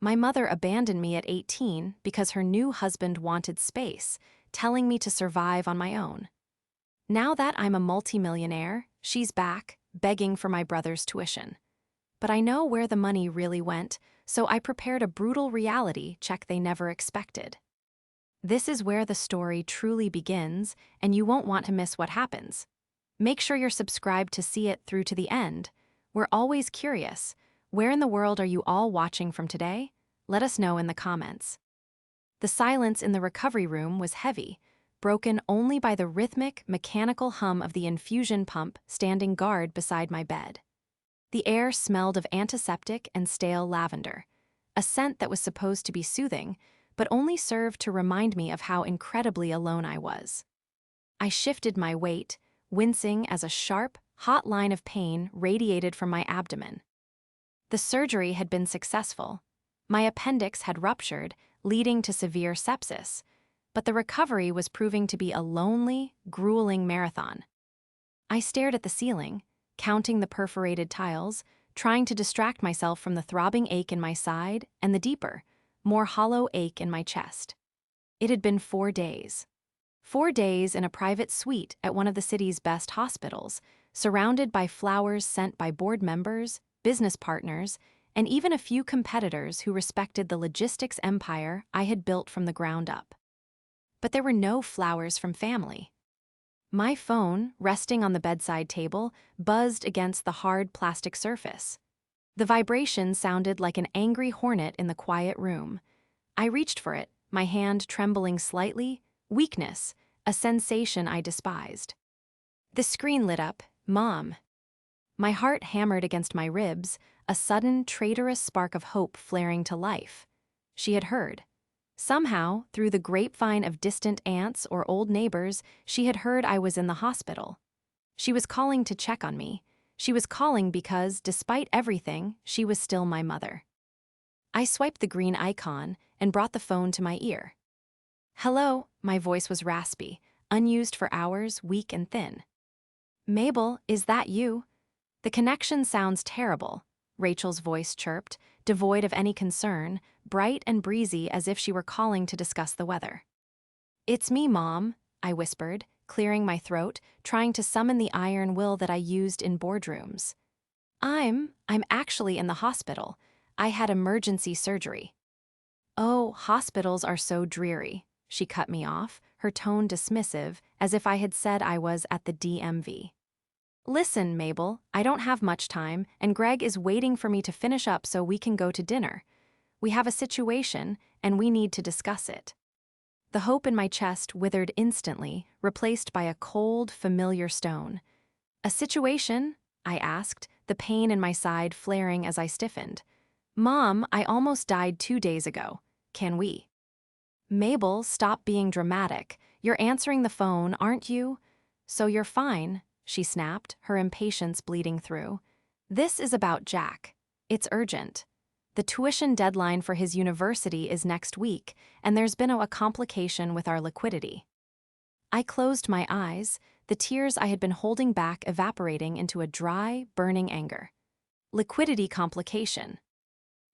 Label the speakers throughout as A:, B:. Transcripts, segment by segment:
A: My mother abandoned me at 18 because her new husband wanted space, telling me to survive on my own. Now that I'm a multimillionaire, she's back, begging for my brother's tuition. But I know where the money really went, so I prepared a brutal reality check they never expected. This is where the story truly begins, and you won't want to miss what happens. Make sure you're subscribed to see it through to the end. We're always curious. Where in the world are you all watching from today? Let us know in the comments. The silence in the recovery room was heavy, broken only by the rhythmic, mechanical hum of the infusion pump standing guard beside my bed. The air smelled of antiseptic and stale lavender, a scent that was supposed to be soothing, but only served to remind me of how incredibly alone I was. I shifted my weight, wincing as a sharp, hot line of pain radiated from my abdomen. The surgery had been successful. My appendix had ruptured, leading to severe sepsis, but the recovery was proving to be a lonely, grueling marathon. I stared at the ceiling, counting the perforated tiles, trying to distract myself from the throbbing ache in my side and the deeper, more hollow ache in my chest. It had been 4 days. 4 days in a private suite at one of the city's best hospitals, surrounded by flowers sent by board members, business partners, and even a few competitors who respected the logistics empire I had built from the ground up. But there were no flowers from family. My phone, resting on the bedside table, buzzed against the hard plastic surface. The vibration sounded like an angry hornet in the quiet room. I reached for it, my hand trembling slightly. Weakness, a sensation I despised. The screen lit up. Mom. My heart hammered against my ribs, a sudden, traitorous spark of hope flaring to life. She had heard. Somehow, through the grapevine of distant aunts or old neighbors, she had heard I was in the hospital. She was calling to check on me. She was calling because, despite everything, she was still my mother. I swiped the green icon and brought the phone to my ear. Hello, my voice was raspy, unused for hours, weak and thin. Mabel, is that you? The connection sounds terrible, Rachel's voice chirped, devoid of any concern, bright and breezy as if she were calling to discuss the weather. It's me, Mom, I whispered, clearing my throat, trying to summon the iron will that I used in boardrooms. I'm actually in the hospital. I had emergency surgery. Oh, hospitals are so dreary, she cut me off, her tone dismissive, as if I had said I was at the DMV. Listen, Mabel, I don't have much time, and Greg is waiting for me to finish up so we can go to dinner. We have a situation, and we need to discuss it. The hope in my chest withered instantly, replaced by a cold, familiar stone. A situation? I asked, the pain in my side flaring as I stiffened. Mom, I almost died 2 days ago. Can we? Mabel, stop being dramatic. You're answering the phone, aren't you? So you're fine, she snapped, her impatience bleeding through. This is about Jack. It's urgent. The tuition deadline for his university is next week, and there's been a complication with our liquidity. I closed my eyes, the tears I had been holding back evaporating into a dry, burning anger. Liquidity complication.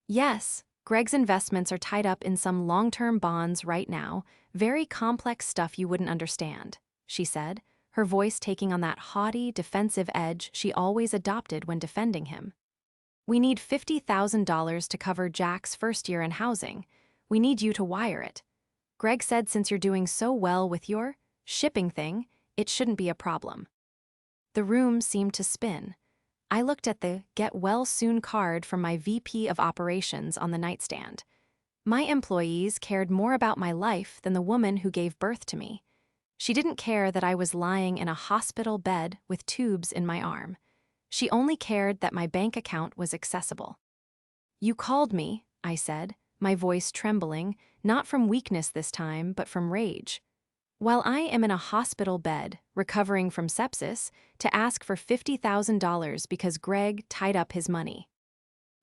A: Yes, Greg's investments are tied up in some long-term bonds right now, very complex stuff you wouldn't understand, she said, her voice taking on that haughty, defensive edge she always adopted when defending him. We need $50,000 to cover Jack's first year in housing. We need you to wire it. Greg said since you're doing so well with your shipping thing, it shouldn't be a problem. The room seemed to spin. I looked at the Get Well Soon card from my VP of Operations on the nightstand. My employees cared more about my life than the woman who gave birth to me. She didn't care that I was lying in a hospital bed with tubes in my arm. She only cared that my bank account was accessible. You called me, I said, my voice trembling, not from weakness this time, but from rage. While I am in a hospital bed, recovering from sepsis, to ask for $50,000 because Greg tied up his money.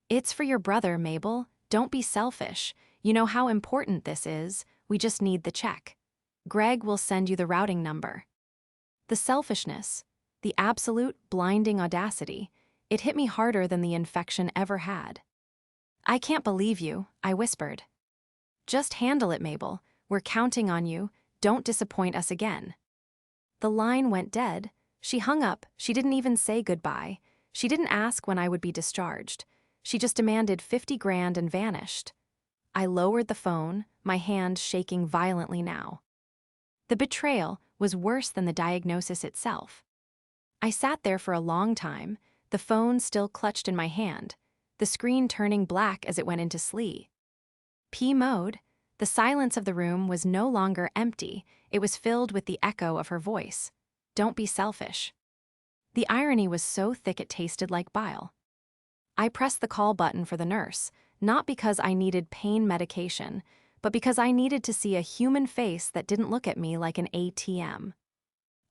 A: It's for your brother, Mabel. Don't be selfish. You know how important this is. We just need the check. Greg will send you the routing number. The selfishness, the absolute blinding audacity, it hit me harder than the infection ever had. I can't believe you, I whispered. Just handle it, Mabel. We're counting on you. Don't disappoint us again. The line went dead. She hung up. She didn't even say goodbye. She didn't ask when I would be discharged. She just demanded 50 grand and vanished. I lowered the phone, my hand shaking violently now. The betrayal was worse than the diagnosis itself. I sat there for a long time, the phone still clutched in my hand, the screen turning black as it went into sleep. P mode. The silence of the room was no longer empty, it was filled with the echo of her voice. Don't be selfish. The irony was so thick it tasted like bile. I pressed the call button for the nurse, not because I needed pain medication, but because I needed to see a human face that didn't look at me like an ATM.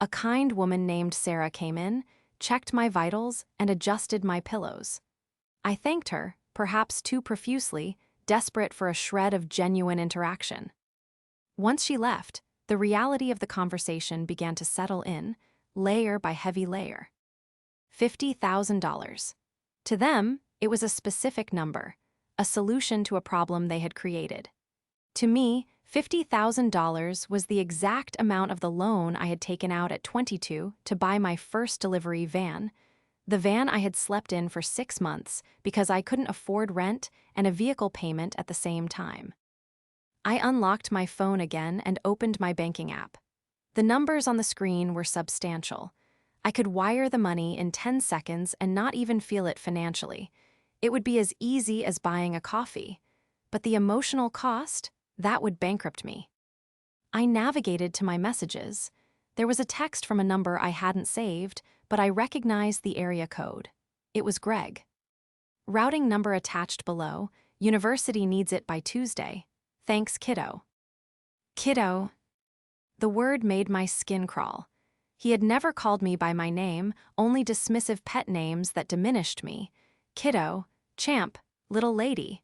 A: A kind woman named Sarah came in, checked my vitals, and adjusted my pillows. I thanked her, perhaps too profusely, desperate for a shred of genuine interaction. Once she left, the reality of the conversation began to settle in, layer by heavy layer. $50,000. To them, it was a specific number, a solution to a problem they had created. To me, $50,000 was the exact amount of the loan I had taken out at 22 to buy my first delivery van, the van I had slept in for 6 months because I couldn't afford rent and a vehicle payment at the same time. I unlocked my phone again and opened my banking app. The numbers on the screen were substantial. I could wire the money in 10 seconds and not even feel it financially. It would be as easy as buying a coffee. But the emotional cost, that would bankrupt me. I navigated to my messages. There was a text from a number I hadn't saved, but I recognized the area code. It was Greg. Routing number attached below. University needs it by Tuesday. Thanks, kiddo. Kiddo. The word made my skin crawl. He had never called me by my name, only dismissive pet names that diminished me. Kiddo, champ, little lady.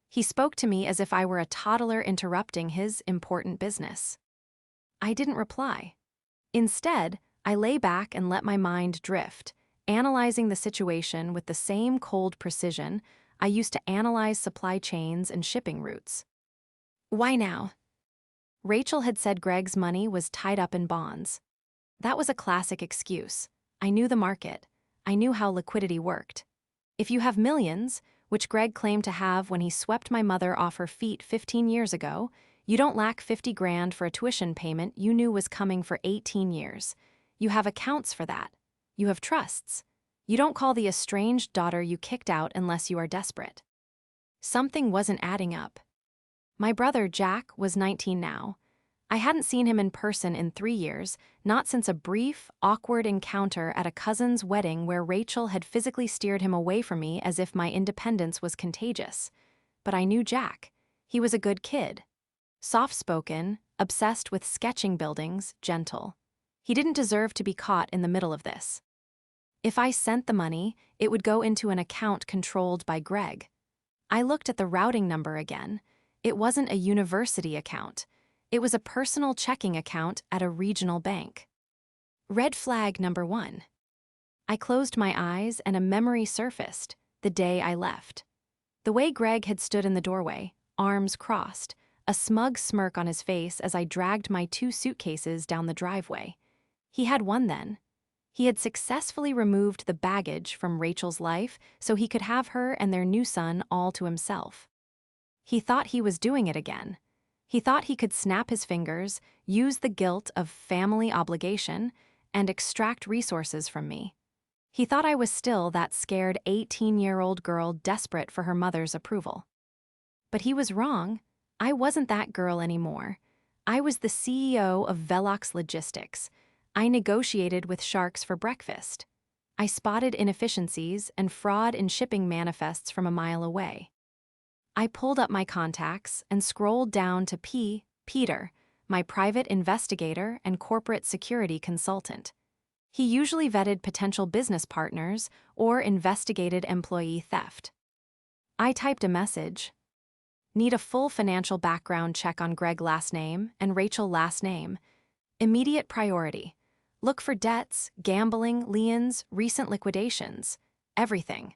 A: He spoke to me as if I were a toddler interrupting his important business. I didn't reply. Instead, I lay back and let my mind drift, analyzing the situation with the same cold precision I used to analyze supply chains and shipping routes. Why now? Rachel had said Greg's money was tied up in bonds. That was a classic excuse. I knew the market. I knew how liquidity worked. If you have millions, which Greg claimed to have when he swept my mother off her feet 15 years ago, you don't lack 50 grand for a tuition payment you knew was coming for 18 years. You have accounts for that. You have trusts. You don't call the estranged daughter you kicked out unless you are desperate. Something wasn't adding up. My brother, Jack, was 19 now. I hadn't seen him in person in 3 years, not since a brief, awkward encounter at a cousin's wedding where Rachel had physically steered him away from me as if my independence was contagious. But I knew Jack. He was a good kid. Soft-spoken, obsessed with sketching buildings, gentle. He didn't deserve to be caught in the middle of this. If I sent the money, it would go into an account controlled by Greg. I looked at the routing number again. It wasn't a university account. It was a personal checking account at a regional bank. Red flag number 1. I closed my eyes and a memory surfaced, the day I left. The way Greg had stood in the doorway, arms crossed, a smug smirk on his face as I dragged my 2 suitcases down the driveway. He had won then. He had successfully removed the baggage from Rachel's life so he could have her and their new son all to himself. He thought he was doing it again. He thought he could snap his fingers, use the guilt of family obligation, and extract resources from me. He thought I was still that scared 18-year-old girl desperate for her mother's approval. But he was wrong. I wasn't that girl anymore. I was the CEO of Velox Logistics. I negotiated with sharks for breakfast. I spotted inefficiencies and fraud in shipping manifests from a mile away. I pulled up my contacts and scrolled down to Peter, my private investigator and corporate security consultant. He usually vetted potential business partners or investigated employee theft. I typed a message. Need a full financial background check on Greg last name and Rachel last name. Immediate priority. Look for debts, gambling, liens, recent liquidations. Everything.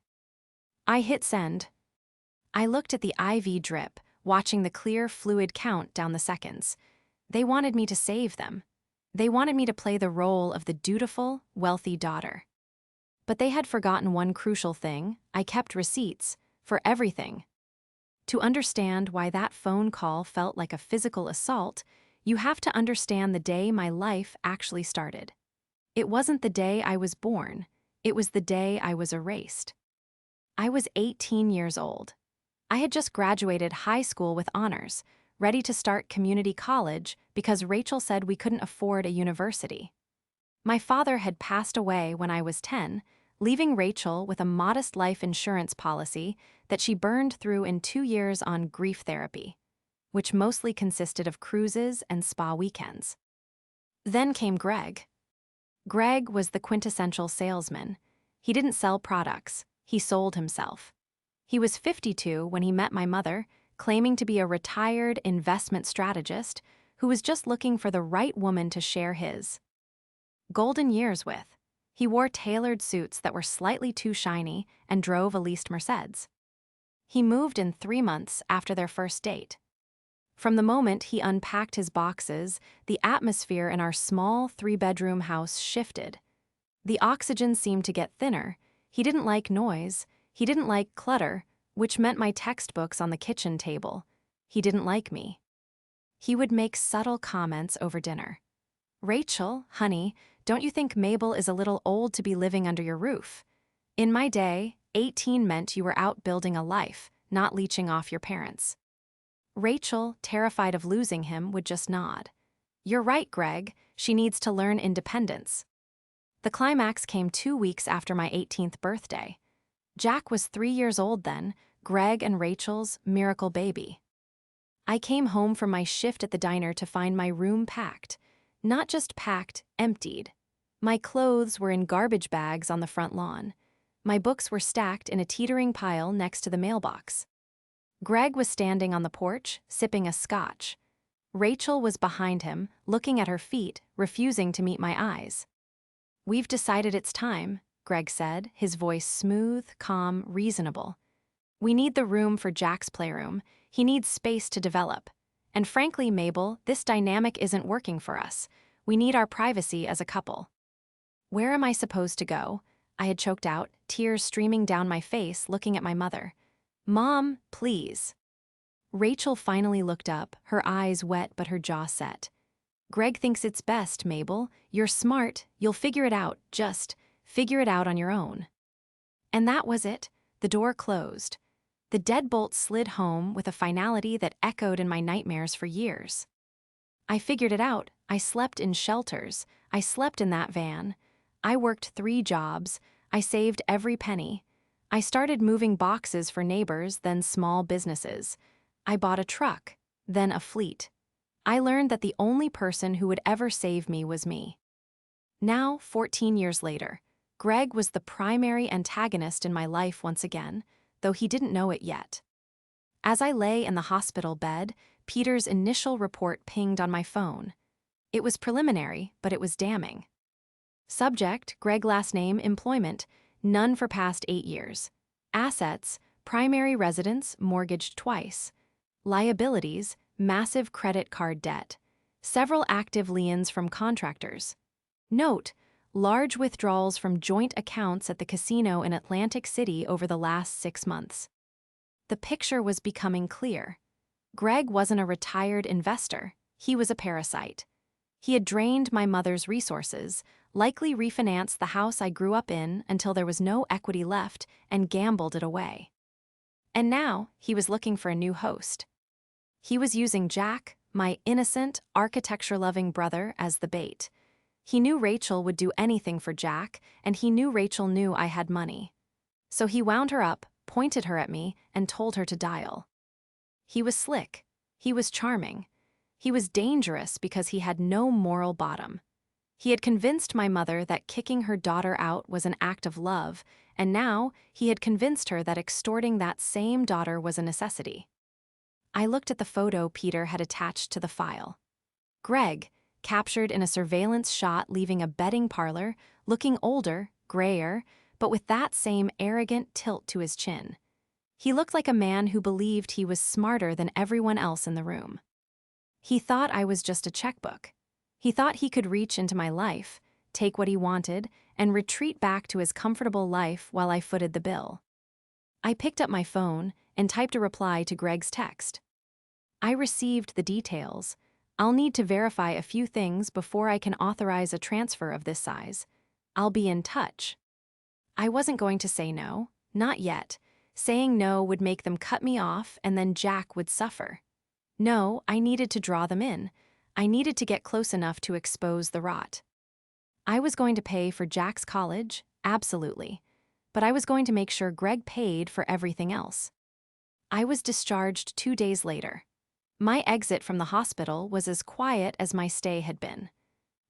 A: I hit send. I looked at the IV drip, watching the clear fluid count down the seconds. They wanted me to save them. They wanted me to play the role of the dutiful, wealthy daughter. But they had forgotten one crucial thing. I kept receipts for everything. To understand why that phone call felt like a physical assault, you have to understand the day my life actually started. It wasn't the day I was born. It was the day I was erased. I was 18 years old. I had just graduated high school with honors, ready to start community college because Rachel said we couldn't afford a university. My father had passed away when I was 10, leaving Rachel with a modest life insurance policy that she burned through in 2 years on grief therapy, which mostly consisted of cruises and spa weekends. Then came Greg. Greg was the quintessential salesman. He didn't sell products, he sold himself. He was 52 when he met my mother, claiming to be a retired investment strategist who was just looking for the right woman to share his golden years with. He wore tailored suits that were slightly too shiny and drove a leased Mercedes. He moved in 3 months after their first date. From the moment he unpacked his boxes, the atmosphere in our small 3-bedroom house shifted. The oxygen seemed to get thinner. He didn't like noise. He didn't like clutter, which meant my textbooks on the kitchen table. He didn't like me. He would make subtle comments over dinner. "Rachel, honey, don't you think Mabel is a little old to be living under your roof? In my day, 18 meant you were out building a life, not leeching off your parents." Rachel, terrified of losing him, would just nod. "You're right, Greg. She needs to learn independence." The climax came 2 weeks after my 18th birthday. Jack was 3 years old then, Greg and Rachel's miracle baby. I came home from my shift at the diner to find my room packed. Not just packed, emptied. My clothes were in garbage bags on the front lawn. My books were stacked in a teetering pile next to the mailbox. Greg was standing on the porch, sipping a scotch. Rachel was behind him, looking at her feet, refusing to meet my eyes. "We've decided it's time," Greg said, his voice smooth, calm, reasonable. "We need the room for Jack's playroom. He needs space to develop. And frankly, Mabel, this dynamic isn't working for us. We need our privacy as a couple." "Where am I supposed to go?" I had choked out, tears streaming down my face, looking at my mother. "Mom, please." Rachel finally looked up, her eyes wet but her jaw set. "Greg thinks it's best, Mabel. You're smart. You'll figure it out. Just figure it out on your own." And that was it. The door closed. The deadbolt slid home with a finality that echoed in my nightmares for years. I figured it out. I slept in shelters. I slept in that van. I worked 3 jobs. I saved every penny. I started moving boxes for neighbors, then small businesses. I bought a truck, then a fleet. I learned that the only person who would ever save me was me. Now, 14 years later, Greg was the primary antagonist in my life once again, though he didn't know it yet. As I lay in the hospital bed, Peter's initial report pinged on my phone. It was preliminary, but it was damning. Subject, Greg last name, employment, none for past 8 years. Assets, primary residence, mortgaged twice. Liabilities, massive credit card debt. Several active liens from contractors. Note, large withdrawals from joint accounts at the casino in Atlantic City over the last 6 months. The picture was becoming clear. Greg wasn't a retired investor. He was a parasite. He had drained my mother's resources, likely refinanced the house I grew up in until there was no equity left, and gambled it away. And now, he was looking for a new host. He was using Jack, my innocent, architecture-loving brother, as the bait. He knew Rachel would do anything for Jack, and he knew Rachel knew I had money. So he wound her up, pointed her at me, and told her to dial. He was slick. He was charming. He was dangerous because he had no moral bottom. He had convinced my mother that kicking her daughter out was an act of love, and now he had convinced her that extorting that same daughter was a necessity. I looked at the photo Peter had attached to the file. Greg, captured in a surveillance shot leaving a betting parlor, looking older, grayer, but with that same arrogant tilt to his chin. He looked like a man who believed he was smarter than everyone else in the room. He thought I was just a checkbook. He thought he could reach into my life, take what he wanted, and retreat back to his comfortable life while I footed the bill. I picked up my phone and typed a reply to Greg's text. I received the details. I'll need to verify a few things before I can authorize a transfer of this size. I'll be in touch. I wasn't going to say no, not yet. Saying no would make them cut me off and then Jack would suffer. No, I needed to draw them in. I needed to get close enough to expose the rot. I was going to pay for Jack's college, absolutely. But I was going to make sure Greg paid for everything else. I was discharged 2 days later. My exit from the hospital was as quiet as my stay had been.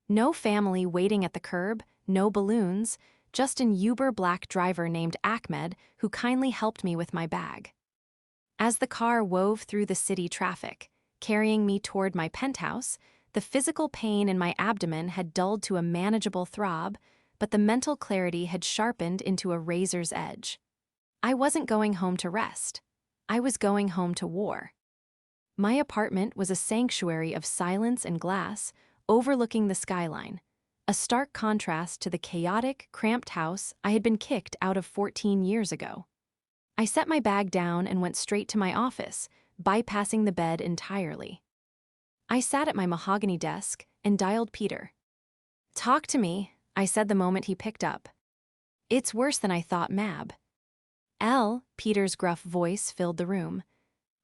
A: No family waiting at the curb, no balloons, just an Uber black driver named Ahmed who kindly helped me with my bag. As the car wove through the city traffic, carrying me toward my penthouse, the physical pain in my abdomen had dulled to a manageable throb, but the mental clarity had sharpened into a razor's edge. I wasn't going home to rest. I was going home to war. My apartment was a sanctuary of silence and glass, overlooking the skyline, a stark contrast to the chaotic, cramped house I had been kicked out of 14 years ago. I set my bag down and went straight to my office, bypassing the bed entirely. I sat at my mahogany desk and dialed Peter. "Talk to me," I said the moment he picked up. "It's worse than I thought, Mab." Peter's gruff voice filled the room.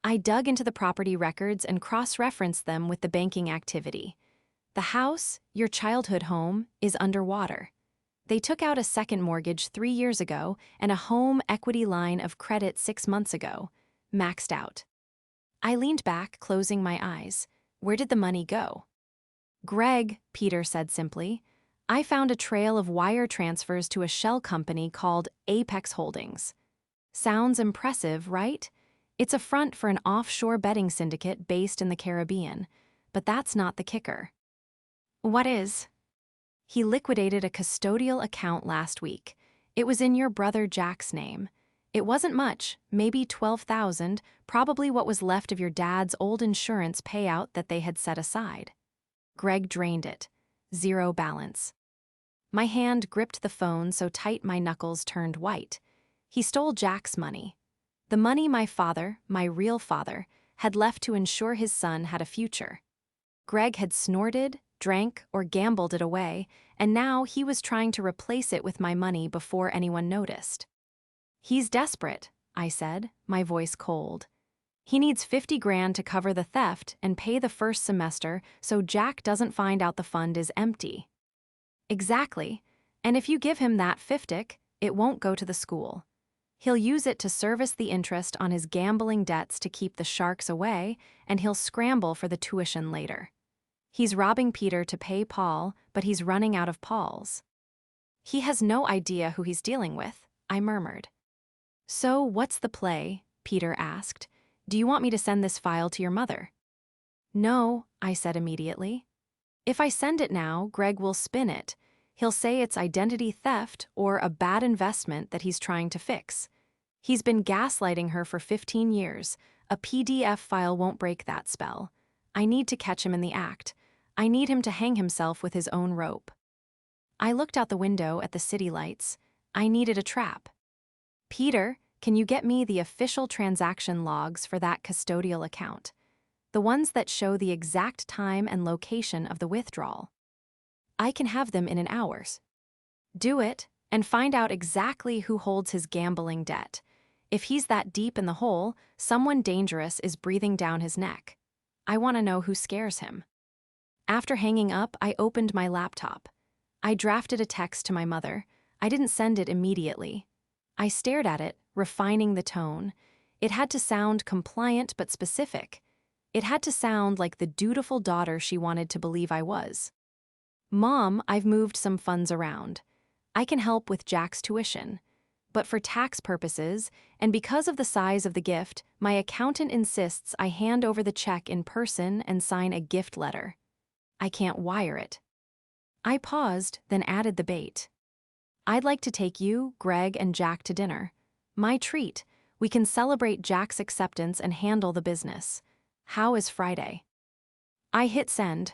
A: I dug into the property records and cross-referenced them with the banking activity. The house, your childhood home, is underwater. They took out a second mortgage 3 years ago and a home equity line of credit 6 months ago, maxed out. I leaned back, closing my eyes. Where did the money go? "Greg," Peter said simply, "I found a trail of wire transfers to a shell company called Apex Holdings." Sounds impressive, right? It's a front for an offshore betting syndicate based in the Caribbean, but that's not the kicker. "What is?" "He liquidated a custodial account last week. It was in your brother Jack's name. It wasn't much, maybe $12,000, probably what was left of your dad's old insurance payout that they had set aside." Greg drained it. Zero balance. My hand gripped the phone so tight my knuckles turned white. He stole Jack's money. The money my father, my real father, had left to ensure his son had a future. Greg had snorted, drank, or gambled it away, and now he was trying to replace it with my money before anyone noticed. "He's desperate," I said, my voice cold. "He needs 50 grand to cover the theft and pay the first semester so Jack doesn't find out the fund is empty." "Exactly. And if you give him that 50, it won't go to the school. He'll use it to service the interest on his gambling debts to keep the sharks away, and he'll scramble for the tuition later. He's robbing Peter to pay Paul, but he's running out of Pauls." "He has no idea who he's dealing with," I murmured. "So what's the play?" Peter asked. "Do you want me to send this file to your mother?" "No," I said immediately. "If I send it now, Greg will spin it. He'll say it's identity theft or a bad investment that he's trying to fix. He's been gaslighting her for 15 years. A PDF file won't break that spell. I need to catch him in the act. I need him to hang himself with his own rope." I looked out the window at the city lights. I needed a trap. "Peter, can you get me the official transaction logs for that custodial account? The ones that show the exact time and location of the withdrawal. I can have them in an hour." "Do it, and find out exactly who holds his gambling debt. If he's that deep in the hole, someone dangerous is breathing down his neck. I want to know who scares him." After hanging up, I opened my laptop. I drafted a text to my mother. I didn't send it immediately. I stared at it, refining the tone. It had to sound compliant but specific. It had to sound like the dutiful daughter she wanted to believe I was. "Mom, I've moved some funds around. I can help with Jack's tuition. But for tax purposes, and because of the size of the gift, my accountant insists I hand over the check in person and sign a gift letter. I can't wire it." I paused, then added the bait. "I'd like to take you, Greg, and Jack to dinner. My treat. We can celebrate Jack's acceptance and handle the business. How is Friday? I hit send.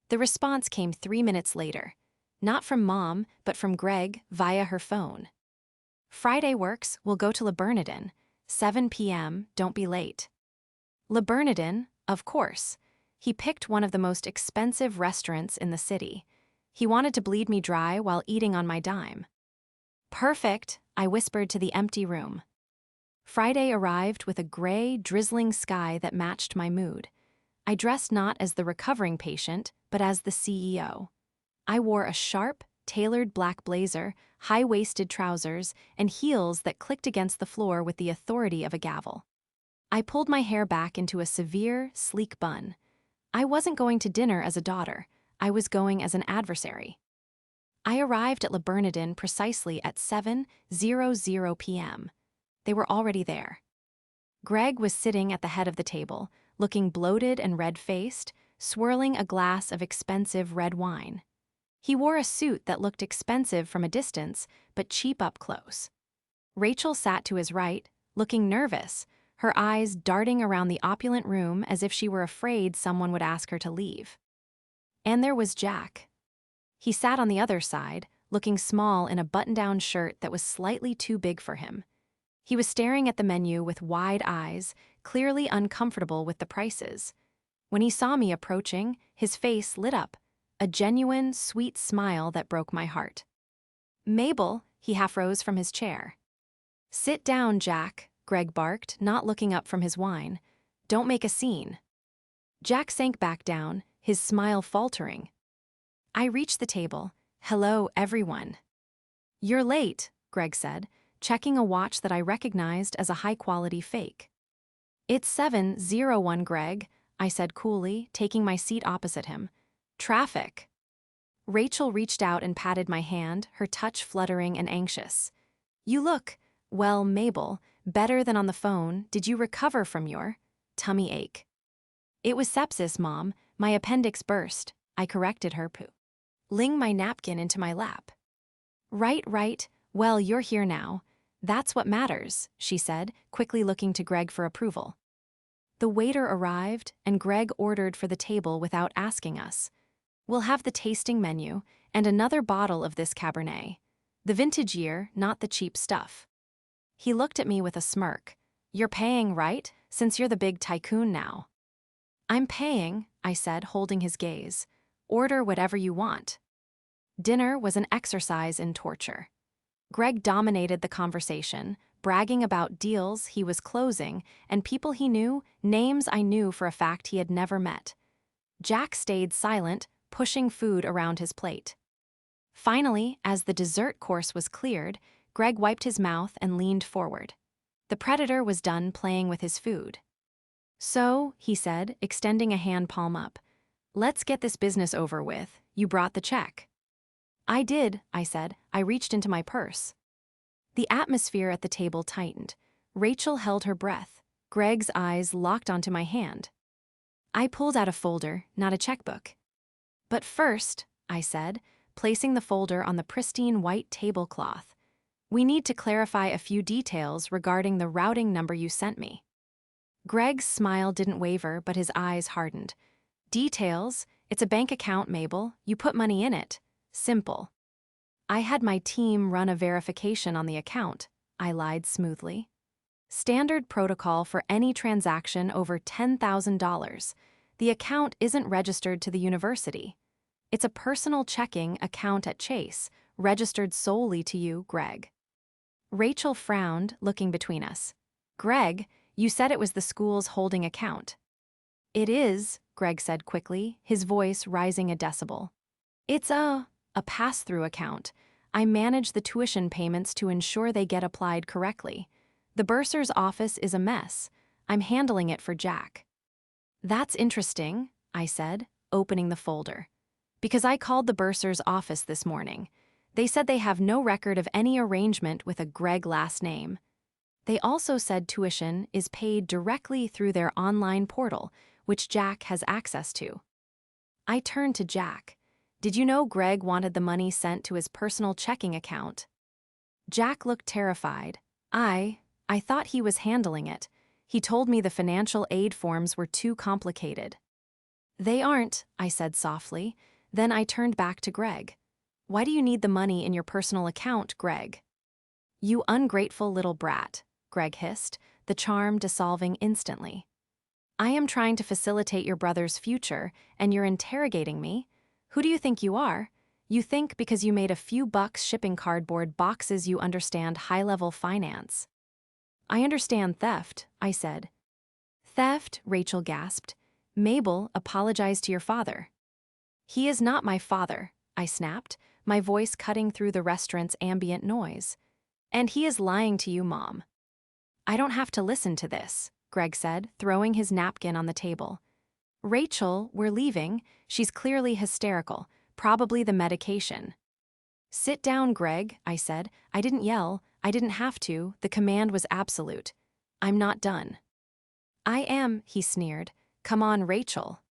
A: The response came 3 minutes later. Not from Mom, but from Greg via her phone. Friday works, we'll go to Le Bernardin. 7 p.m., don't be late. Le Bernardin, of course. He picked one of the most expensive restaurants in the city. He wanted to bleed me dry while eating on my dime. Perfect, I whispered to the empty room. Friday arrived with a gray, drizzling sky that matched my mood. I dressed not as the recovering patient, but as the CEO. I wore a sharp, tailored black blazer, high-waisted trousers, and heels that clicked against the floor with the authority of a gavel. I pulled my hair back into a severe, sleek bun. I wasn't going to dinner as a daughter. I was going as an adversary. I arrived at Le Bernardin precisely at 7:00 p.m. They were already there. Greg was sitting at the head of the table, looking bloated and red-faced, swirling a glass of expensive red wine. He wore a suit that looked expensive from a distance, but cheap up close. Rachel sat to his right, looking nervous, her eyes darting around the opulent room as if she were afraid someone would ask her to leave. And there was Jack. He sat on the other side, looking small in a button-down shirt that was slightly too big for him. He was staring at the menu with wide eyes, clearly uncomfortable with the prices. When he saw me approaching, his face lit up, a genuine, sweet smile that broke my heart. Mabel, he half rose from his chair. Sit down, Jack, Greg barked, not looking up from his wine. Don't make a scene. Jack sank back down, his smile faltering. I reached the table. Hello, everyone. You're late, Greg said, checking a watch that I recognized as a high-quality fake. It's 7:01, Greg, I said coolly, taking my seat opposite him. Traffic. Rachel reached out and patted my hand, her touch fluttering and anxious. You look, well, Mabel, better than on the phone. Did you recover from your tummy ache? It was sepsis, Mom. My appendix burst. I corrected her, pulling my napkin into my lap. Right. Well, you're here now. That's what matters, she said, quickly looking to Greg for approval. The waiter arrived, and Greg ordered for the table without asking us. We'll have the tasting menu and another bottle of this Cabernet. The vintage year, not the cheap stuff. He looked at me with a smirk. You're paying, right? Since you're the big tycoon now. I'm paying, I said, holding his gaze. Order whatever you want. Dinner was an exercise in torture. Greg dominated the conversation, bragging about deals he was closing and people he knew, names I knew for a fact he had never met. Jack stayed silent, pushing food around his plate. Finally, as the dessert course was cleared, Greg wiped his mouth and leaned forward. The predator was done playing with his food. So, he said, extending a hand palm up, let's get this business over with. You brought the check. I did, I said. I reached into my purse. The atmosphere at the table tightened. Rachel held her breath. Greg's eyes locked onto my hand. I pulled out a folder, not a checkbook. But first, I said, placing the folder on the pristine white tablecloth, we need to clarify a few details regarding the routing number you sent me. Greg's smile didn't waver, but his eyes hardened. Details? It's a bank account, Mabel. You put money in it. Simple. I had my team run a verification on the account, I lied smoothly. Standard protocol for any transaction over $10,000. The account isn't registered to the university. It's a personal checking account at Chase, registered solely to you, Greg. Rachel frowned, looking between us. Greg, you said it was the school's holding account. It is, Greg said quickly, his voice rising a decibel. It's a pass-through account. I manage the tuition payments to ensure they get applied correctly. The bursar's office is a mess. I'm handling it for Jack. That's interesting, I said, opening the folder. Because I called the bursar's office this morning. They said they have no record of any arrangement with a Greg last name. They also said tuition is paid directly through their online portal, which Jack has access to. I turned to Jack. Did you know Greg wanted the money sent to his personal checking account? Jack looked terrified. I I thought he was handling it. He told me the financial aid forms were too complicated. They aren't, I said softly. Then I turned back to Greg. Why do you need the money in your personal account, Greg? You ungrateful little brat, Greg hissed, the charm dissolving instantly. I am trying to facilitate your brother's future, and you're interrogating me? Who do you think you are? You think because you made a few bucks shipping cardboard boxes you understand high-level finance. I understand theft, I said. Theft, Rachel gasped. Mabel, apologize to your father. He is not my father, I snapped, my voice cutting through the restaurant's ambient noise. And he is lying to you, Mom. I don't have to listen to this, Greg said, throwing his napkin on the table. Rachel, we're leaving. She's clearly hysterical, probably the medication. Sit down, Greg, I said. I didn't yell. I didn't have to. The command was absolute. I'm not done. I am, he sneered. Come on, Rachel.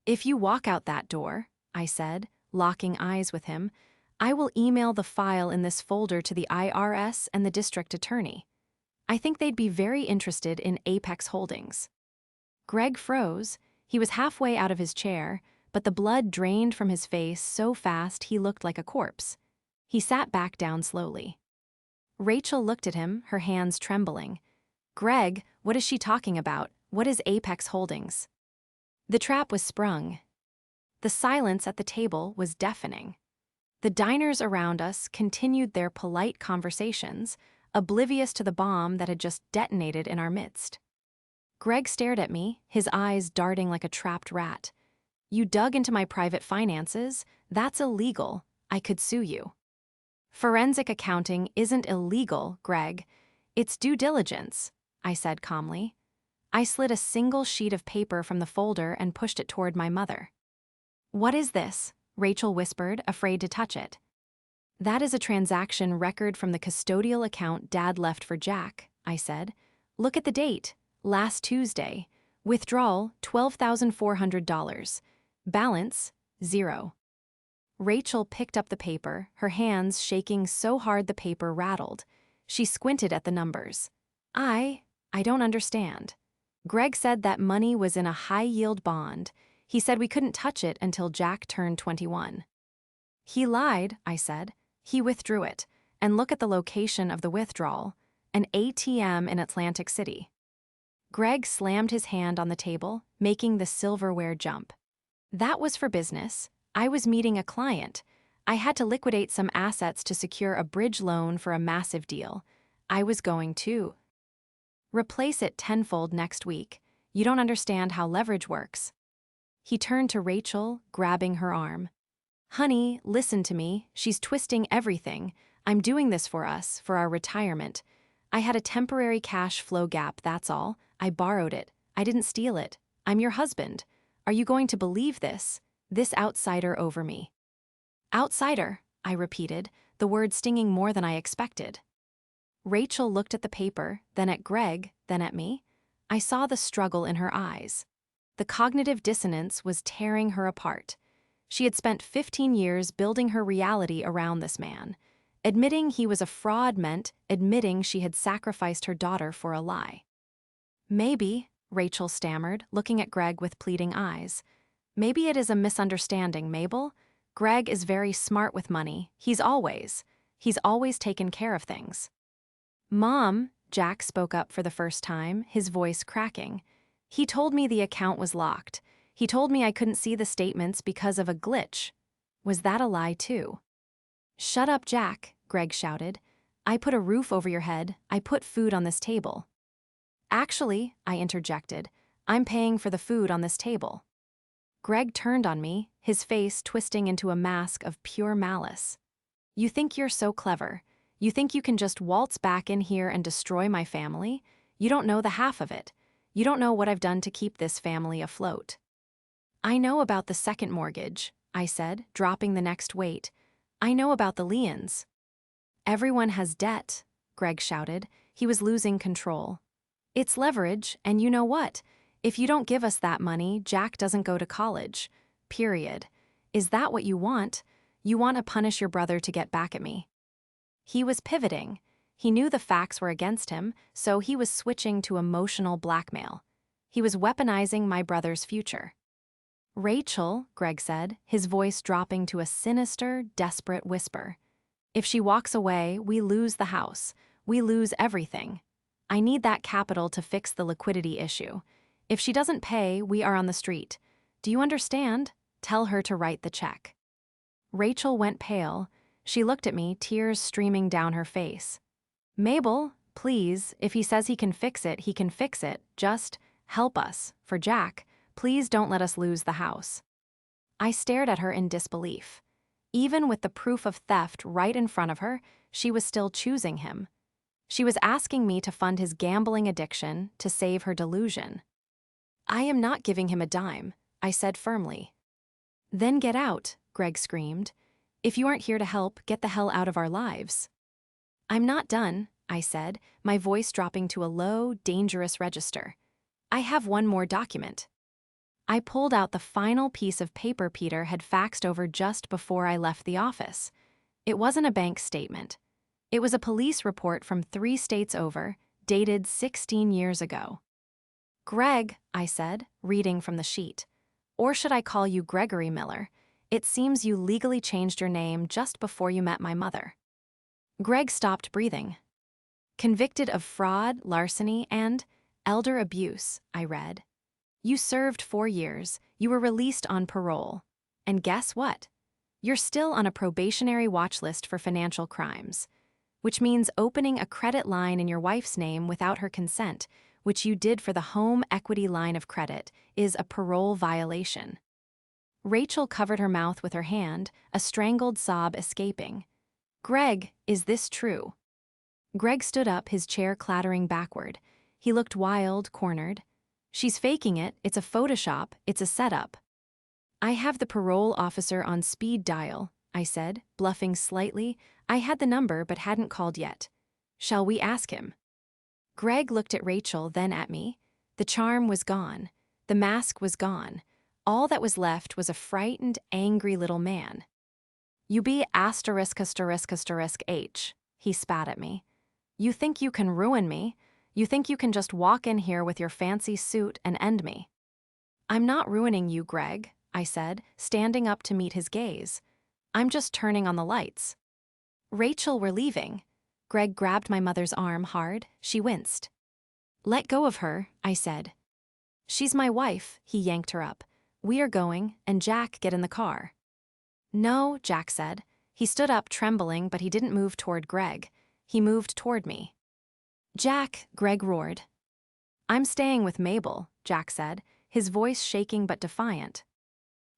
A: If you walk out that door, I said, locking eyes with him, I will email the file in this folder to the IRS and the district attorney. I think they'd be very interested in Apex Holdings. Greg froze. He was halfway out of his chair, but the blood drained from his face so fast he looked like a corpse. He sat back down slowly. Rachel looked at him, her hands trembling. Greg, what is she talking about? What is Apex Holdings? The trap was sprung. The silence at the table was deafening. The diners around us continued their polite conversations, oblivious to the bomb that had just detonated in our midst. Greg stared at me, his eyes darting like a trapped rat. You dug into my private finances? That's illegal. I could sue you. Forensic accounting isn't illegal, Greg. It's due diligence, I said calmly. I slid a single sheet of paper from the folder and pushed it toward my mother. What is this? Rachel whispered, afraid to touch it. That is a transaction record from the custodial account Dad left for Jack, I said. Look at the date. Last Tuesday. Withdrawal, $12,400. Balance, 0. Rachel picked up the paper, her hands shaking so hard the paper rattled. She squinted at the numbers. I don't understand. Greg said that money was in a high-yield bond. He said we couldn't touch it until Jack turned 21. He lied, I said. He withdrew it. And look at the location of the withdrawal. An ATM in Atlantic City. Greg slammed his hand on the table, making the silverware jump. That was for business. I was meeting a client. I had to liquidate some assets to secure a bridge loan for a massive deal. I was going to replace it tenfold next week. You don't understand how leverage works. He turned to Rachel, grabbing her arm. Honey, listen to me. She's twisting everything. I'm doing this for us, for our retirement. I had a temporary cash flow gap, that's all. I borrowed it. I didn't steal it. I'm your husband. Are you going to believe this? This outsider over me. Outsider, I repeated, the word stinging more than I expected. Rachel looked at the paper, then at Greg, then at me. I saw the struggle in her eyes. The cognitive dissonance was tearing her apart. She had spent 15 years building her reality around this man. Admitting he was a fraud meant admitting she had sacrificed her daughter for a lie. Maybe, Rachel stammered, looking at Greg with pleading eyes. Maybe it is a misunderstanding, Mabel. Greg is very smart with money. He's always taken care of things. Mom, Jack spoke up for the first time, his voice cracking. He told me the account was locked. He told me I couldn't see the statements because of a glitch. Was that a lie too? Shut up, Jack, Greg shouted. I put a roof over your head. I put food on this table. Actually, I interjected, I'm paying for the food on this table. Greg turned on me, his face twisting into a mask of pure malice. You think you're so clever. You think you can just waltz back in here and destroy my family? You don't know the half of it. You don't know what I've done to keep this family afloat. I know about the second mortgage, I said, dropping the next weight. I know about the liens. Everyone has debt, Greg shouted. He was losing control. It's leverage, and you know what? If you don't give us that money, Jack doesn't go to college. Period. Is that what you want? You want to punish your brother to get back at me? He was pivoting. He knew the facts were against him, so he was switching to emotional blackmail. He was weaponizing my brother's future. Rachel, Greg said, his voice dropping to a sinister, desperate whisper. If she walks away, we lose the house. We lose everything. I need that capital to fix the liquidity issue. If she doesn't pay, we are on the street. Do you understand? Tell her to write the check. Rachel went pale. She looked at me, tears streaming down her face. Mabel, please, if he says he can fix it, he can fix it. Just help us. For Jack, please don't let us lose the house. I stared at her in disbelief. Even with the proof of theft right in front of her, she was still choosing him. She was asking me to fund his gambling addiction to save her delusion. I am not giving him a dime, I said firmly. Then get out, Greg screamed. If you aren't here to help, get the hell out of our lives. I'm not done, I said, my voice dropping to a low, dangerous register. I have one more document. I pulled out the final piece of paper Peter had faxed over just before I left the office. It wasn't a bank statement. It was a police report from 3 states over, dated 16 years ago. Greg, I said, reading from the sheet. Or should I call you Gregory Miller? It seems you legally changed your name just before you met my mother. Greg stopped breathing. Convicted of fraud, larceny, and elder abuse, I read. You served 4 years, you were released on parole. And guess what? You're still on a probationary watch list for financial crimes, which means opening a credit line in your wife's name without her consent, which you did for the home equity line of credit, is a parole violation. Rachel covered her mouth with her hand, a strangled sob escaping. Greg, is this true? Greg stood up, his chair clattering backward. He looked wild, cornered. She's faking it, it's a Photoshop, it's a setup. I have the parole officer on speed dial, I said, bluffing slightly. I had the number but hadn't called yet. Shall we ask him? Greg looked at Rachel, then at me. The charm was gone. The mask was gone. All that was left was a frightened, angry little man. You be ****H, he spat at me. You think you can ruin me? You think you can just walk in here with your fancy suit and end me? I'm not ruining you, Greg, I said, standing up to meet his gaze. I'm just turning on the lights. Rachel, we're leaving. Greg grabbed my mother's arm hard. She winced. Let go of her, I said. She's my wife, he yanked her up. We are going, and Jack, get in the car. No, Jack said. He stood up, trembling, but he didn't move toward Greg. He moved toward me. Jack, Greg roared. I'm staying with Mabel, Jack said, his voice shaking but defiant.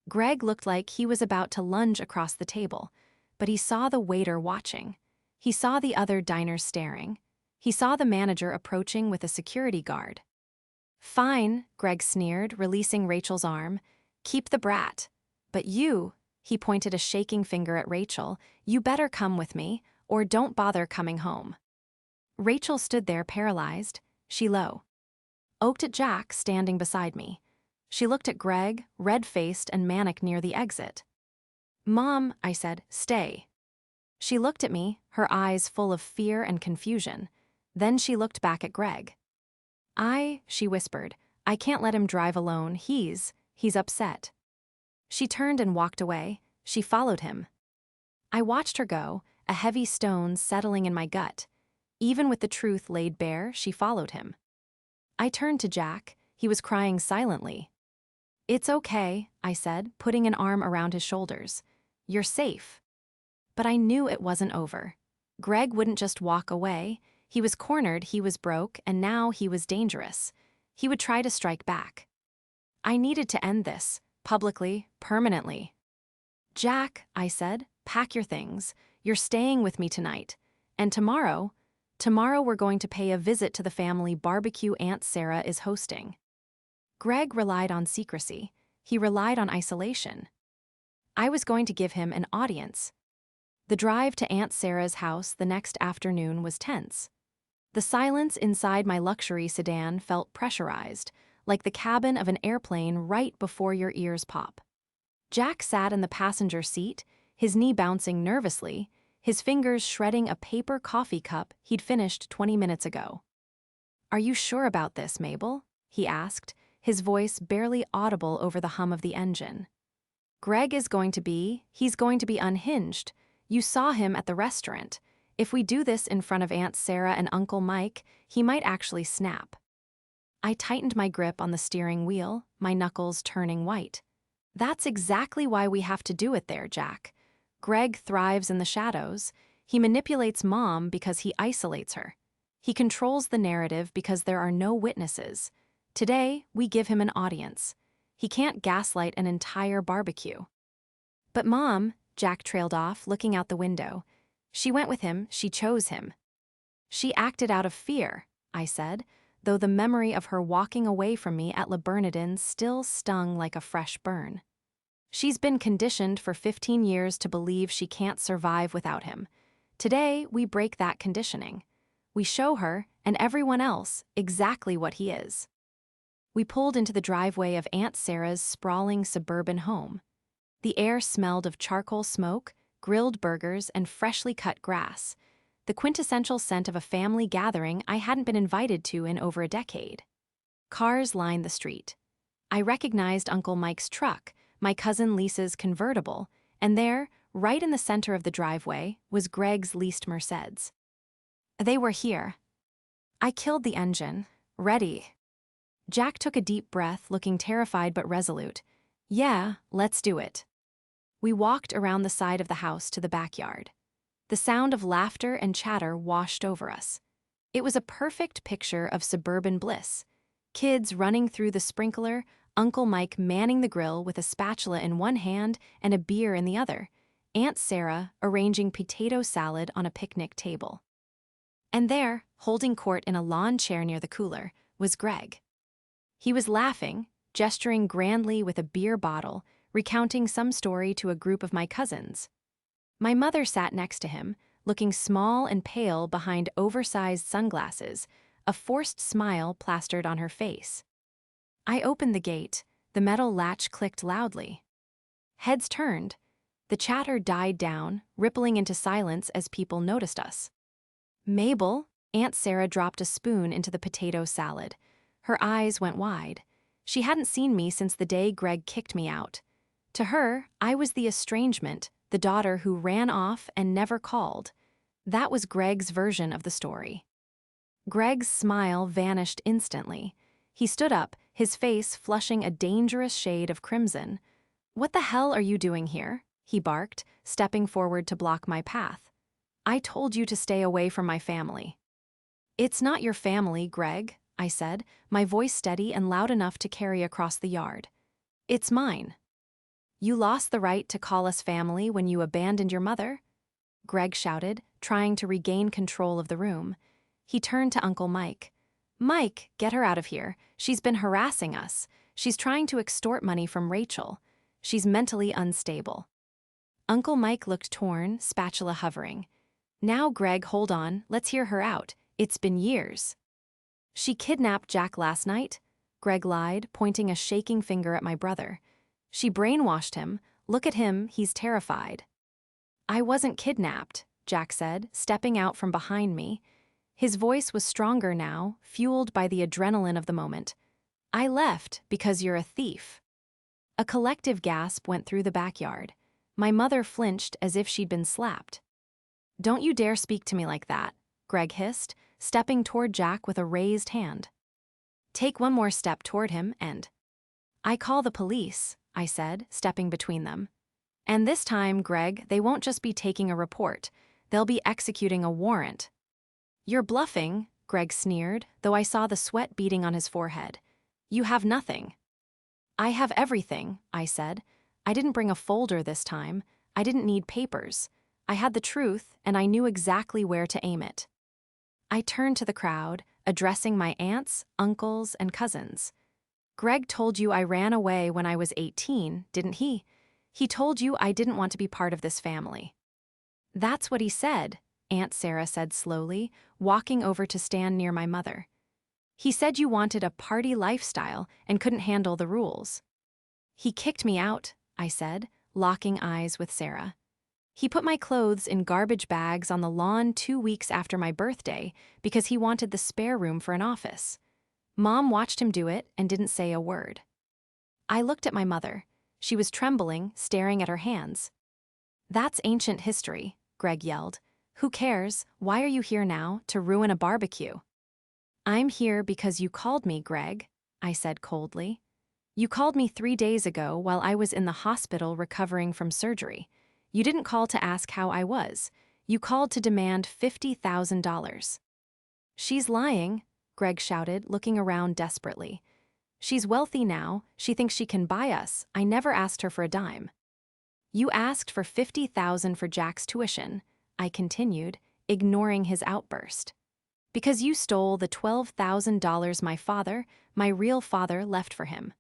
A: Greg looked like he was about to lunge across the table, but he saw the waiter watching. He saw the other diners staring. He saw the manager approaching with a security guard. Fine, Greg sneered, releasing Rachel's arm. Keep the brat. But you, he pointed a shaking finger at Rachel, you better come with me, or don't bother coming home. Rachel stood there paralyzed, she low. Oaked at Jack, standing beside me. She looked at Greg, red-faced and manic near the exit. Mom, I said, stay. She looked at me, her eyes full of fear and confusion. Then she looked back at Greg. She whispered, I can't let him drive alone, he's upset. She turned and walked away. She followed him. I watched her go, a heavy stone settling in my gut. Even with the truth laid bare, she followed him. I turned to Jack. He was crying silently. It's okay, I said, putting an arm around his shoulders. You're safe. But I knew it wasn't over. Greg wouldn't just walk away. He was cornered, he was broke, and now he was dangerous. He would try to strike back. I needed to end this, publicly, permanently. Jack, I said, pack your things. You're staying with me tonight. And tomorrow we're going to pay a visit to the family barbecue Aunt Sarah is hosting. Greg relied on secrecy. He relied on isolation. I was going to give him an audience. The drive to Aunt Sarah's house the next afternoon was tense. The silence inside my luxury sedan felt pressurized, like the cabin of an airplane right before your ears pop. Jack sat in the passenger seat, his knee bouncing nervously, his fingers shredding a paper coffee cup he'd finished 20 minutes ago. "Are you sure about this, Mabel?" he asked, his voice barely audible over the hum of the engine. He's going to be unhinged. You saw him at the restaurant. If we do this in front of Aunt Sarah and Uncle Mike, he might actually snap." I tightened my grip on the steering wheel, my knuckles turning white. "That's exactly why we have to do it there, Jack. Greg thrives in the shadows. He manipulates Mom because he isolates her. He controls the narrative because there are no witnesses. Today, we give him an audience. He can't gaslight an entire barbecue." "But Mom," Jack trailed off, looking out the window. "She went with him, she chose him." "She acted out of fear," I said, though the memory of her walking away from me at Le Bernardin still stung like a fresh burn. "She's been conditioned for 15 years to believe she can't survive without him. Today, we break that conditioning. We show her, and everyone else, exactly what he is." We pulled into the driveway of Aunt Sarah's sprawling suburban home. The air smelled of charcoal smoke, grilled burgers, and freshly cut grass, the quintessential scent of a family gathering I hadn't been invited to in over a decade. Cars lined the street. I recognized Uncle Mike's truck, my cousin Lisa's convertible, and there, right in the center of the driveway, was Greg's leased Mercedes. They were here. I killed the engine. Ready. Jack took a deep breath, looking terrified but resolute. "Yeah, let's do it." We walked around the side of the house to the backyard. The sound of laughter and chatter washed over us. It was a perfect picture of suburban bliss. Kids running through the sprinkler, Uncle Mike manning the grill with a spatula in one hand and a beer in the other, Aunt Sarah arranging potato salad on a picnic table. And there, holding court in a lawn chair near the cooler, was Greg. He was laughing, gesturing grandly with a beer bottle, recounting some story to a group of my cousins. My mother sat next to him, looking small and pale behind oversized sunglasses, a forced smile plastered on her face. I opened the gate. The metal latch clicked loudly. Heads turned. The chatter died down, rippling into silence as people noticed us. "Mabel," Aunt Sarah dropped a spoon into the potato salad. Her eyes went wide. She hadn't seen me since the day Greg kicked me out. To her, I was the estrangement, the daughter who ran off and never called. That was Greg's version of the story. Greg's smile vanished instantly. He stood up, his face flushing a dangerous shade of crimson. "What the hell are you doing here?" he barked, stepping forward to block my path. "I told you to stay away from my family." "It's not your family, Greg," I said, my voice steady and loud enough to carry across the yard. "It's mine." "You lost the right to call us family when you abandoned your mother?" Greg shouted, trying to regain control of the room. He turned to Uncle Mike. "Mike, get her out of here. She's been harassing us. She's trying to extort money from Rachel. She's mentally unstable." Uncle Mike looked torn, spatula hovering. "Now, Greg, hold on. Let's hear her out. It's been years." "She kidnapped Jack last night," Greg lied, pointing a shaking finger at my brother. "She brainwashed him. Look at him, he's terrified." "I wasn't kidnapped," Jack said, stepping out from behind me. His voice was stronger now, fueled by the adrenaline of the moment. "I left because you're a thief." A collective gasp went through the backyard. My mother flinched as if she'd been slapped. "Don't you dare speak to me like that," Greg hissed, stepping toward Jack with a raised hand. "Take one more step toward him and—" "I call the police," I said, stepping between them. "And this time, Greg, they won't just be taking a report. They'll be executing a warrant." "You're bluffing," Greg sneered, though I saw the sweat beading on his forehead. "You have nothing." "I have everything," I said. "I didn't bring a folder this time. I didn't need papers. I had the truth, and I knew exactly where to aim it." I turned to the crowd, addressing my aunts, uncles, and cousins. "Greg told you I ran away when I was 18, didn't he? He told you I didn't want to be part of this family." "That's what he said," Aunt Sarah said slowly, walking over to stand near my mother. "He said you wanted a party lifestyle and couldn't handle the rules." "He kicked me out," I said, locking eyes with Sarah. He put my clothes in garbage bags on the lawn 2 weeks after my birthday because he wanted the spare room for an office. Mom watched him do it and didn't say a word. I looked at my mother. She was trembling, staring at her hands. "That's ancient history," Greg yelled. "Who cares? Why are you here now, to ruin a barbecue?" "I'm here because you called me, Greg," I said coldly. "You called me 3 days ago while I was in the hospital recovering from surgery. You didn't call to ask how I was. You called to demand $50,000. "She's lying," Greg shouted, looking around desperately. "She's wealthy now. She thinks she can buy us. I never asked her for a dime." "You asked for $50,000 for Jack's tuition," I continued, ignoring his outburst. "Because you stole the $12,000 my real father, left for him."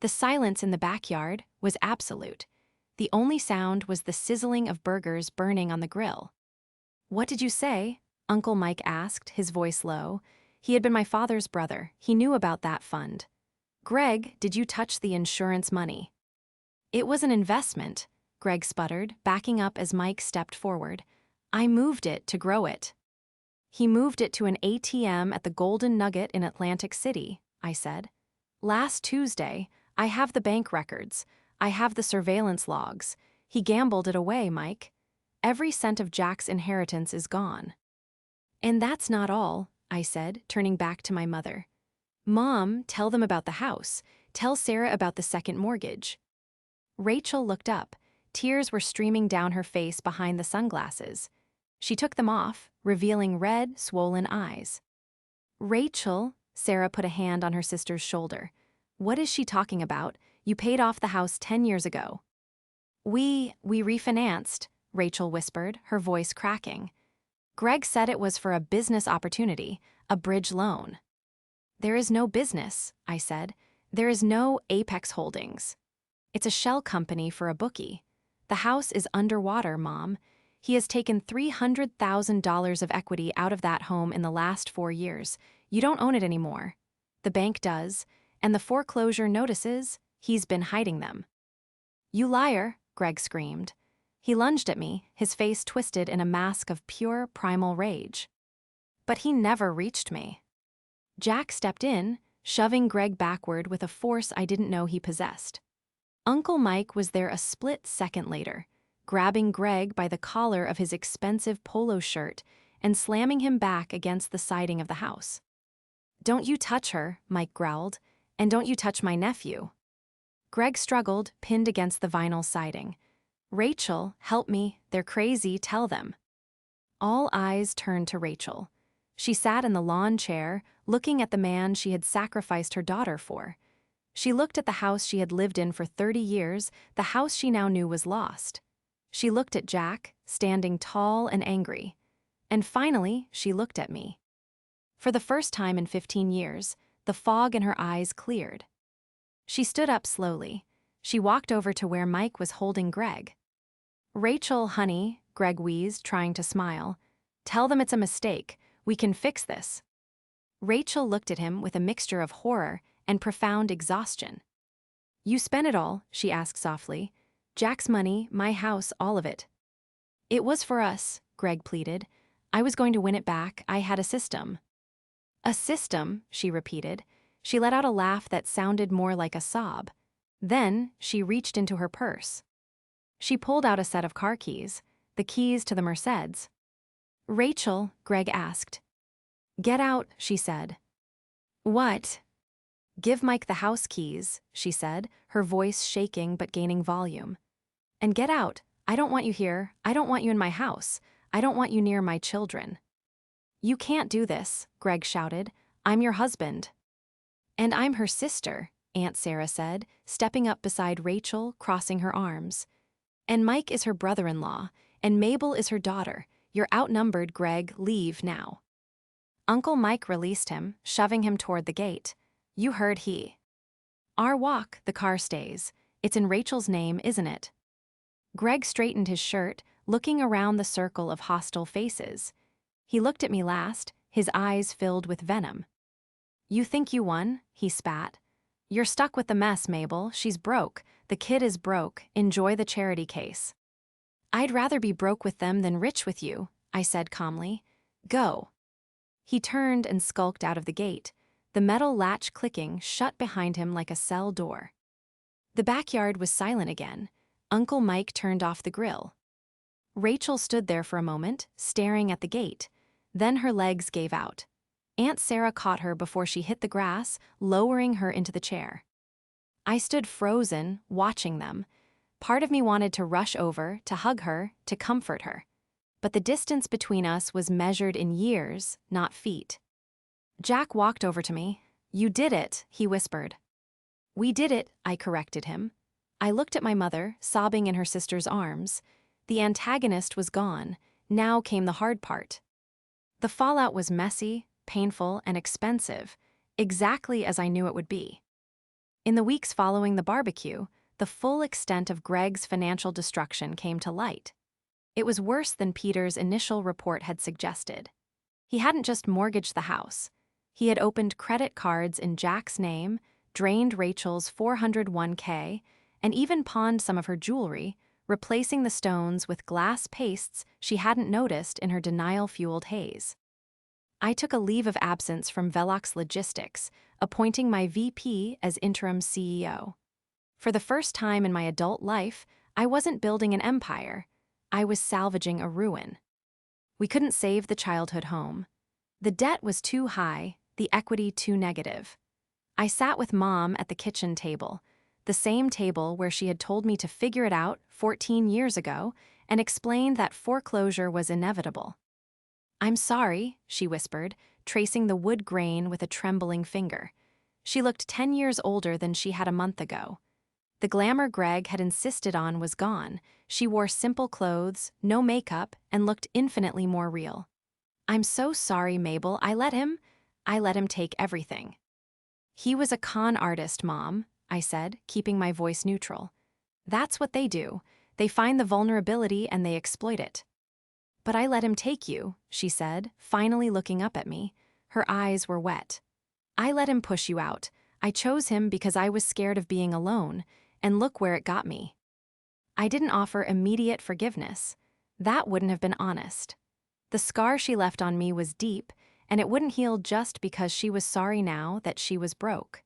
A: The silence in the backyard was absolute. The only sound was the sizzling of burgers burning on the grill. "What did you say?" Uncle Mike asked, his voice low. He had been my father's brother. He knew about that fund. "Greg, did you touch the insurance money?" "It was an investment," Greg sputtered, backing up as Mike stepped forward. "I moved it to grow it." "He moved it to an ATM at the Golden Nugget in Atlantic City," I said. "Last Tuesday. I have the bank records. I have the surveillance logs. He gambled it away, Mike. Every cent of Jack's inheritance is gone." "And that's not all," I said, turning back to my mother. "Mom, tell them about the house. Tell Sarah about the second mortgage." Rachel looked up. Tears were streaming down her face behind the sunglasses. She took them off, revealing red, swollen eyes. "Rachel," Sarah put a hand on her sister's shoulder. "What is she talking about? You paid off the house 10 years ago." We refinanced," Rachel whispered, her voice cracking. "Greg said it was for a business opportunity, a bridge loan." "There is no business," I said. "There is no Apex Holdings. It's a shell company for a bookie. The house is underwater, Mom. He has taken $300,000 of equity out of that home in the last 4 years. You don't own it anymore. The bank does, and the foreclosure notices, he's been hiding them." "You liar," Greg screamed. He lunged at me, his face twisted in a mask of pure, primal rage. But he never reached me. Jack stepped in, shoving Greg backward with a force I didn't know he possessed. Uncle Mike was there a split second later, grabbing Greg by the collar of his expensive polo shirt and slamming him back against the siding of the house. "Don't you touch her," Mike growled, "and don't you touch my nephew." Greg struggled, pinned against the vinyl siding. "Rachel, help me, they're crazy, tell them." All eyes turned to Rachel. She sat in the lawn chair, looking at the man she had sacrificed her daughter for. She looked at the house she had lived in for 30 years, the house she now knew was lost. She looked at Jack, standing tall and angry. And finally, she looked at me. For the first time in 15 years, the fog in her eyes cleared. She stood up slowly. She walked over to where Mike was holding Greg. "Rachel, honey," Greg wheezed, trying to smile. "Tell them it's a mistake. We can fix this." Rachel looked at him with a mixture of horror and profound exhaustion. "You spent it all," she asked softly. "Jack's money, my house, all of it." "It was for us," Greg pleaded. "I was going to win it back. I had a system." "A system," she repeated. She let out a laugh that sounded more like a sob. Then she reached into her purse. She pulled out a set of car keys, the keys to the Mercedes. "Rachel," Greg asked. "Get out," she said. "What?" "Give Mike the house keys," she said, her voice shaking but gaining volume. "And get out. I don't want you here. I don't want you in my house. I don't want you near my children." "You can't do this," Greg shouted. "I'm your husband." "And I'm her sister," Aunt Sarah said, stepping up beside Rachel, crossing her arms. "And Mike is her brother-in-law, and Mabel is her daughter. You're outnumbered, Greg. Leave now." Uncle Mike released him, shoving him toward the gate. "You heard he." "Our walk, the car stays. It's in Rachel's name, isn't it?" Greg straightened his shirt, looking around the circle of hostile faces. He looked at me last, his eyes filled with venom. "You think you won?" he spat. "You're stuck with the mess, Mabel. She's broke. The kid is broke. Enjoy the charity case." I'd rather be broke with them than rich with you, I said calmly. Go. He turned and skulked out of the gate, the metal latch clicking shut behind him like a cell door. The backyard was silent again. Uncle Mike turned off the grill. Rachel stood there for a moment, staring at the gate. Then her legs gave out. Aunt Sarah caught her before she hit the grass, lowering her into the chair. I stood frozen, watching them. Part of me wanted to rush over, to hug her, to comfort her. But the distance between us was measured in years, not feet. Jack walked over to me. You did it, he whispered. We did it, I corrected him. I looked at my mother, sobbing in her sister's arms. The antagonist was gone. Now came the hard part. The fallout was messy, painful, and expensive, exactly as I knew it would be. In the weeks following the barbecue, the full extent of Greg's financial destruction came to light. It was worse than Peter's initial report had suggested. He hadn't just mortgaged the house. He had opened credit cards in Jack's name, drained Rachel's 401k, and even pawned some of her jewelry, replacing the stones with glass pastes she hadn't noticed in her denial-fueled haze. I took a leave of absence from Velox Logistics, appointing my VP as interim CEO. For the first time in my adult life, I wasn't building an empire. I was salvaging a ruin. We couldn't save the childhood home. The debt was too high, the equity too negative. I sat with Mom at the kitchen table, the same table where she had told me to figure it out 14 years ago and explained that foreclosure was inevitable. I'm sorry, she whispered, tracing the wood grain with a trembling finger. She looked 10 years older than she had a month ago. The glamour Greg had insisted on was gone. She wore simple clothes, no makeup, and looked infinitely more real. I'm so sorry, Mabel. I let him take everything. He was a con artist, Mom, I said, keeping my voice neutral. That's what they do. They find the vulnerability and they exploit it. But I let him take you, she said, finally looking up at me. Her eyes were wet. I let him push you out. I chose him because I was scared of being alone, and look where it got me. I didn't offer immediate forgiveness. That wouldn't have been honest. The scar she left on me was deep, and it wouldn't heal just because she was sorry now that she was broke.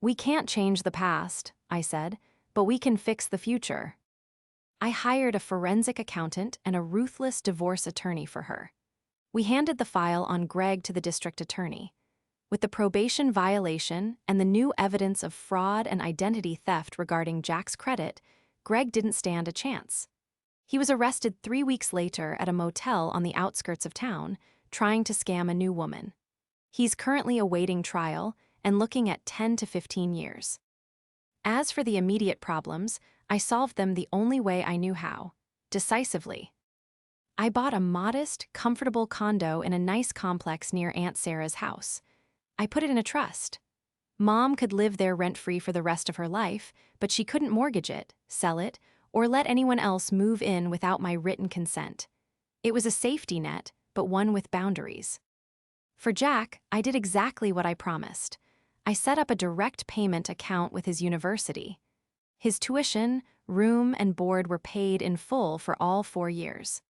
A: We can't change the past, I said, but we can fix the future. I hired a forensic accountant and a ruthless divorce attorney for her. We handed the file on Greg to the district attorney. With the probation violation and the new evidence of fraud and identity theft regarding Jack's credit, Greg didn't stand a chance. He was arrested 3 weeks later at a motel on the outskirts of town, trying to scam a new woman. He's currently awaiting trial and looking at 10 to 15 years. As for the immediate problems, I solved them the only way I knew how, decisively. I bought a modest, comfortable condo in a nice complex near Aunt Sarah's house. I put it in a trust. Mom could live there rent-free for the rest of her life, but she couldn't mortgage it, sell it, or let anyone else move in without my written consent. It was a safety net, but one with boundaries. For Jack, I did exactly what I promised. I set up a direct payment account with his university. His tuition, room, and board were paid in full for all 4 years.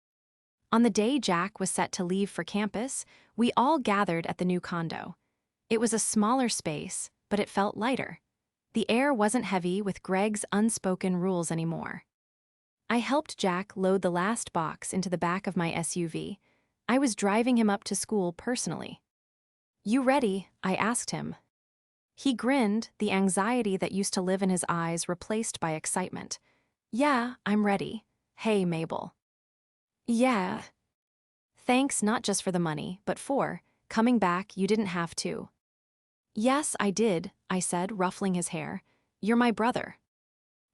A: On the day Jack was set to leave for campus, we all gathered at the new condo. It was a smaller space, but it felt lighter. The air wasn't heavy with Greg's unspoken rules anymore. I helped Jack load the last box into the back of my SUV. I was driving him up to school personally. You ready? I asked him. He grinned, the anxiety that used to live in his eyes replaced by excitement. Yeah, I'm ready. Hey, Mabel. Yeah. Thanks not just for the money, but for coming back. You didn't have to. Yes, I did, I said, ruffling his hair. You're my brother.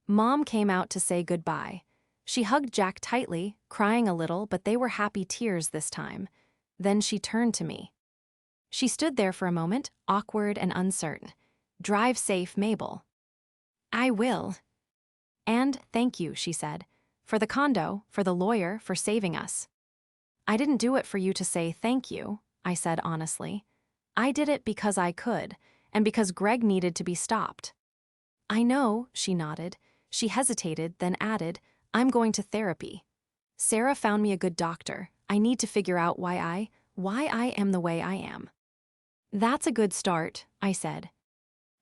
A: Mom came out to say goodbye. She hugged Jack tightly, crying a little, but they were happy tears this time. Then she turned to me. She stood there for a moment, awkward and uncertain. Drive safe, Mabel. I will. And thank you, she said. For the condo, for the lawyer, for saving us. I didn't do it for you to say thank you, I said honestly. I did it because I could, and because Greg needed to be stopped. I know, she nodded. She hesitated, then added, I'm going to therapy. Sarah found me a good doctor. I need to figure out why I am the way I am. That's a good start, I said.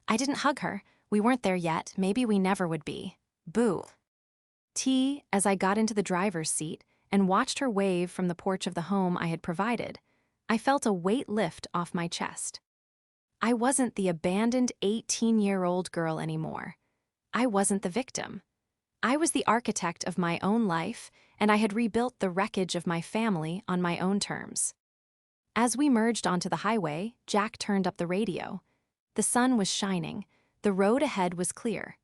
A: I didn't hug her. We weren't there yet. Maybe we never would be. Boo. As I got into the driver's seat and watched her wave from the porch of the home I had provided, I felt a weight lift off my chest. I wasn't the abandoned 18-year-old girl anymore. I wasn't the victim. I was the architect of my own life, and I had rebuilt the wreckage of my family on my own terms. As we merged onto the highway, Jack turned up the radio. The sun was shining. The road ahead was clear.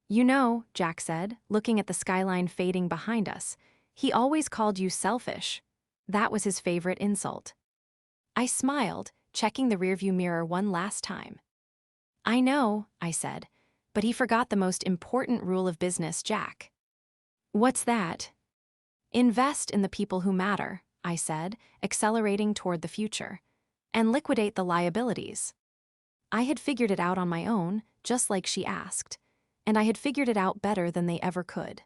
A: You know, Jack said, looking at the skyline fading behind us, he always called you selfish. That was his favorite insult. I smiled, checking the rearview mirror one last time. I know, I said, but he forgot the most important rule of business, Jack. What's that? Invest in the people who matter, I said, accelerating toward the future, and liquidate the liabilities. I had figured it out on my own, just like she asked, and I had figured it out better than they ever could.